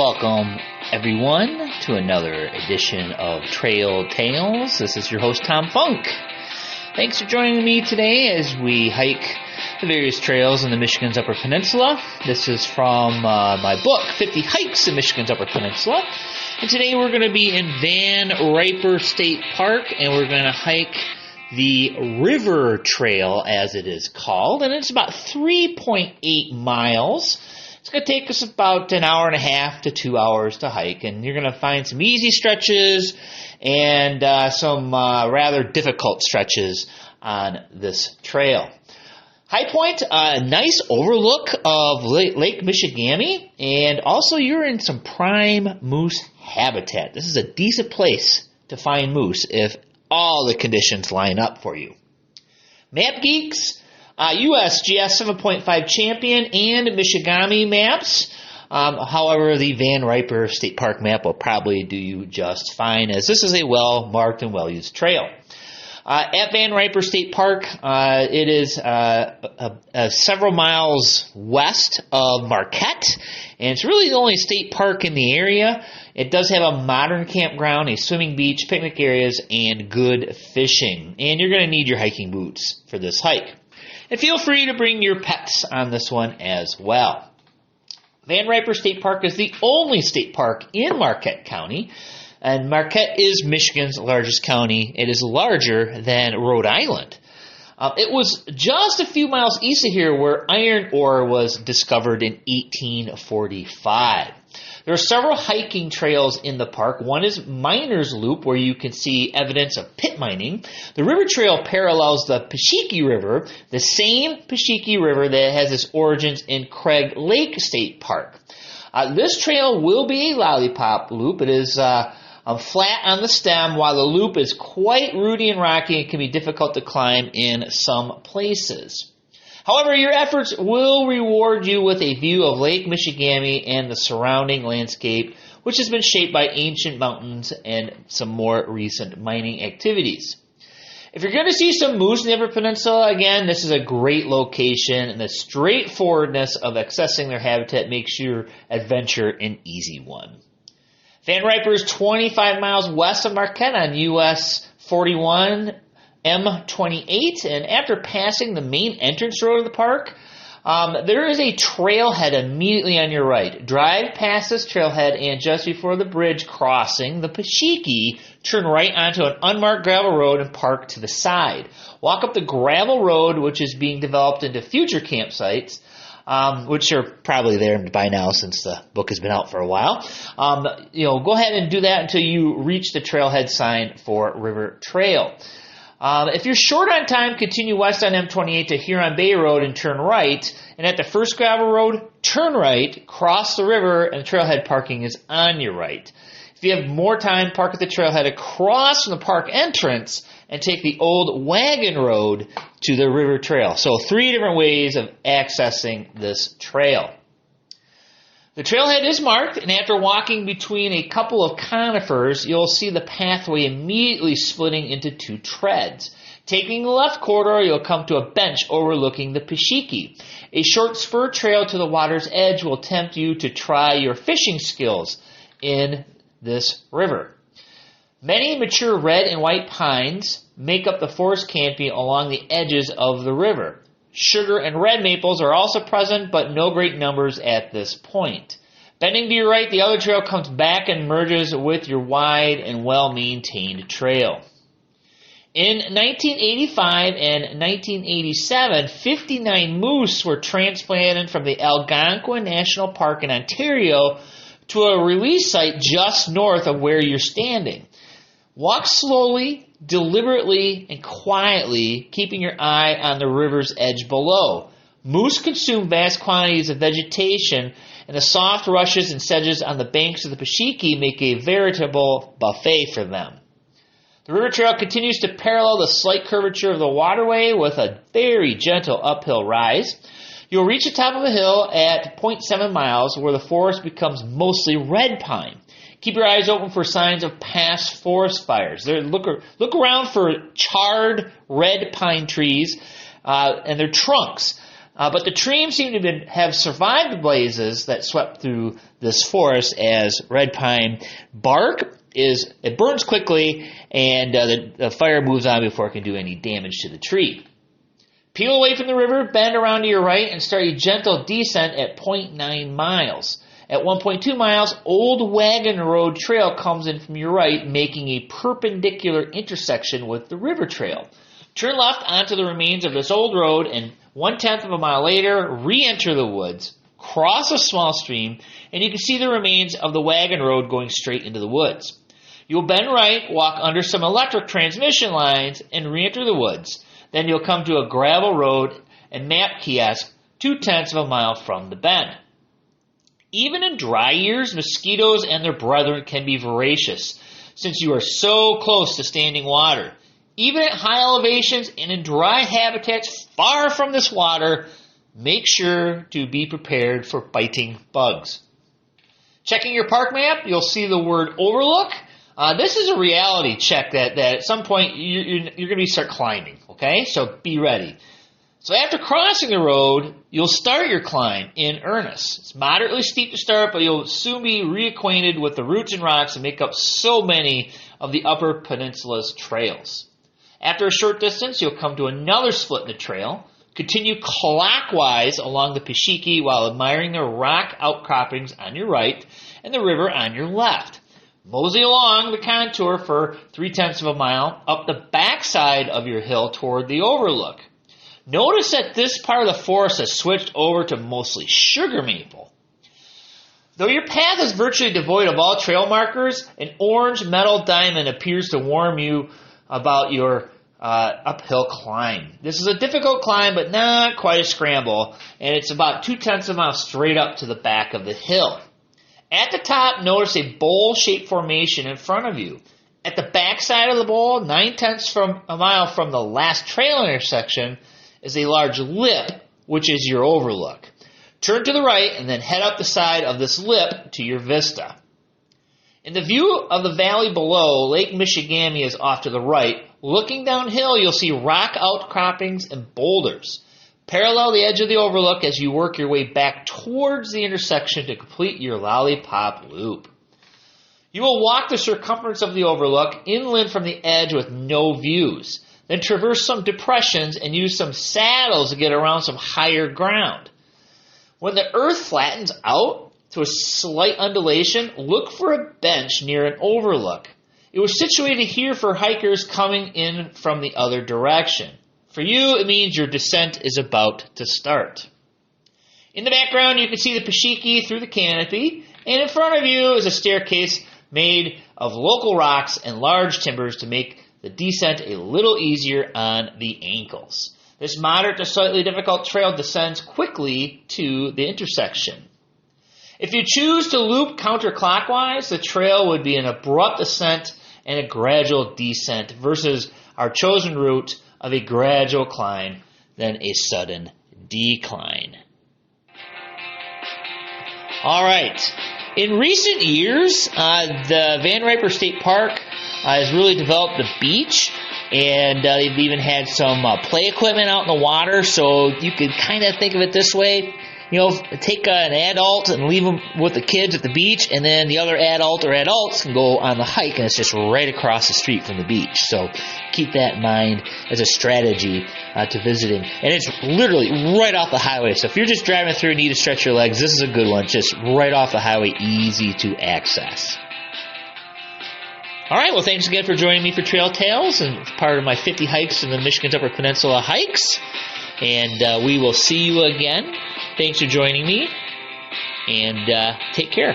Welcome, everyone, to another edition of Trail Tales. This is your host, Tom Funk. Thanks for joining me today as we hike the various trails in the Michigan's Upper Peninsula. This is from my book, 50 Hikes in Michigan's Upper Peninsula. And today we're going to be in Van Riper State Park, and we're going to hike the River Trail, as it is called. And it's about 3.8 miles. It's going to take us about an hour and a half to 2 hours to hike, and you're going to find some easy stretches and some rather difficult stretches on this trail. High point, a nice overlook of Lake Michigamme, and also you're in some prime moose habitat. This is a decent place to find moose if all the conditions line up for you. Map Geeks, USGS 7.5 champion and Michigamme maps. However, the Van Riper State Park map will probably do you just fine, as this is a well-marked and well-used trail. At Van Riper State Park, it is several miles west of Marquette, and it's really the only state park in the area. It does have a modern campground, a swimming beach, picnic areas, and good fishing. And you're going to need your hiking boots for this hike. And feel free to bring your pets on this one as well. Van Riper State Park is the only state park in Marquette County, and Marquette is Michigan's largest county. It is larger than Rhode Island. It was just a few miles east of here where iron ore was discovered in 1845. There are several hiking trails in the park. One is Miner's Loop, where you can see evidence of pit mining. The river trail parallels the Pashiki River, the same Pashiki River that has its origins in Craig Lake State Park. This trail will be a lollipop loop. It is flat on the stem, while the loop is quite rooty and rocky and can be difficult to climb in some places. However, your efforts will reward you with a view of Lake Michigamme and the surrounding landscape, which has been shaped by ancient mountains and some more recent mining activities. If you're going to see some moose in the Upper Peninsula, again, this is a great location, and the straightforwardness of accessing their habitat makes your adventure an easy one. Van Riper is 25 miles west of Marquette on US 41 M28, and after passing the main entrance road of the park, there is a trailhead immediately on your right. Drive past this trailhead, and just before the bridge crossing the Pashiki, turn right onto an unmarked gravel road and park to the side. Walk up the gravel road, which is being developed into future campsites, which are probably there by now since the book has been out for a while. Go ahead and do that until you reach the trailhead sign for River Trail. If you're short on time, continue west on M28 to Huron Bay Road and turn right. And at the first gravel road, turn right, cross the river, and trailhead parking is on your right. If you have more time, park at the trailhead across from the park entrance and take the old wagon road to the river trail. So 3 different ways of accessing this trail. The trailhead is marked, and after walking between a couple of conifers, you'll see the pathway immediately splitting into 2 treads. Taking the left corridor, you'll come to a bench overlooking the Pashiki. A short spur trail to the water's edge will tempt you to try your fishing skills in this river. Many mature red and white pines make up the forest canopy along the edges of the river. Sugar and red maples are also present, but no great numbers at this point. Bending to your right, the other trail comes back and merges with your wide and well-maintained trail. In 1985 and 1987, 59 moose were transplanted from the Algonquin National Park in Ontario to a release site just north of where you're standing. Walk slowly, deliberately, and quietly, keeping your eye on the river's edge below. Moose consume vast quantities of vegetation, and the soft rushes and sedges on the banks of the Pashiki make a veritable buffet for them. The river trail continues to parallel the slight curvature of the waterway with a very gentle uphill rise. You'll reach the top of the hill at 0.7 miles, where the forest becomes mostly red pine. Keep your eyes open for signs of past forest fires. Look around for charred red pine trees and their trunks. But the trees seem to have survived the blazes that swept through this forest, as red pine bark it burns quickly, and the fire moves on before it can do any damage to the tree. Peel away from the river, bend around to your right, and start a gentle descent at 0.9 miles. At 1.2 miles, Old Wagon Road Trail comes in from your right, making a perpendicular intersection with the river trail. Turn left onto the remains of this old road, and 1/10 of a mile later, re-enter the woods, cross a small stream, and you can see the remains of the wagon road going straight into the woods. You'll bend right, walk under some electric transmission lines, and re-enter the woods. Then you'll come to a gravel road and map kiosk 2/10 of a mile from the bend. Even in dry years, mosquitoes and their brethren can be voracious, since you are so close to standing water. Even at high elevations and in dry habitats far from this water, make sure to be prepared for biting bugs. Checking your park map, you'll see the word Overlook. This is a reality check that at some point you're going to start climbing, okay? So be ready. So after crossing the road, you'll start your climb in earnest. It's moderately steep to start, but you'll soon be reacquainted with the roots and rocks that make up so many of the Upper Peninsula's trails. After a short distance, you'll come to another split in the trail. Continue clockwise along the Pashiki while admiring the rock outcroppings on your right and the river on your left. Mosey along the contour for 3/10 of a mile up the backside of your hill toward the Overlook. Notice that this part of the forest has switched over to mostly sugar maple. Though your path is virtually devoid of all trail markers, an orange metal diamond appears to warn you about your uphill climb. This is a difficult climb, but not quite a scramble, and it's about 2/10 of a mile straight up to the back of the hill. At the top, notice a bowl-shaped formation in front of you. At the back side of the bowl, 9/10 of a mile from the last trail intersection, is a large lip, which is your overlook. Turn to the right and then head up the side of this lip to your vista. In the view of the valley below, Lake Michigamme is off to the right. Looking downhill, you'll see rock outcroppings and boulders. Parallel the edge of the overlook as you work your way back towards the intersection to complete your lollipop loop. You will walk the circumference of the overlook inland from the edge with no views, then traverse some depressions and use some saddles to get around some higher ground. When the earth flattens out to a slight undulation, look for a bench near an overlook. It was situated here for hikers coming in from the other direction. For you, it means your descent is about to start. In the background, you can see the Pashiki through the canopy, and in front of you is a staircase made of local rocks and large timbers to make the descent a little easier on the ankles. This moderate to slightly difficult trail descends quickly to the intersection. If you choose to loop counterclockwise, the trail would be an abrupt ascent and a gradual descent versus our chosen route of a gradual climb, then a sudden decline. All right. In recent years, the Van Riper State Park has really developed the beach, and they've even had some play equipment out in the water, so you could kind of think of it this way. You know, take an adult and leave them with the kids at the beach, and then the other adult or adults can go on the hike, and it's just right across the street from the beach. So keep that in mind as a strategy to visiting. And it's literally right off the highway. So if you're just driving through and need to stretch your legs, this is a good one. Just right off the highway, easy to access. All right, well, thanks again for joining me for Trail Tales and part of my 50 hikes in the Michigan's Upper Peninsula hikes. And we will see you again. Thanks for joining me, and take care.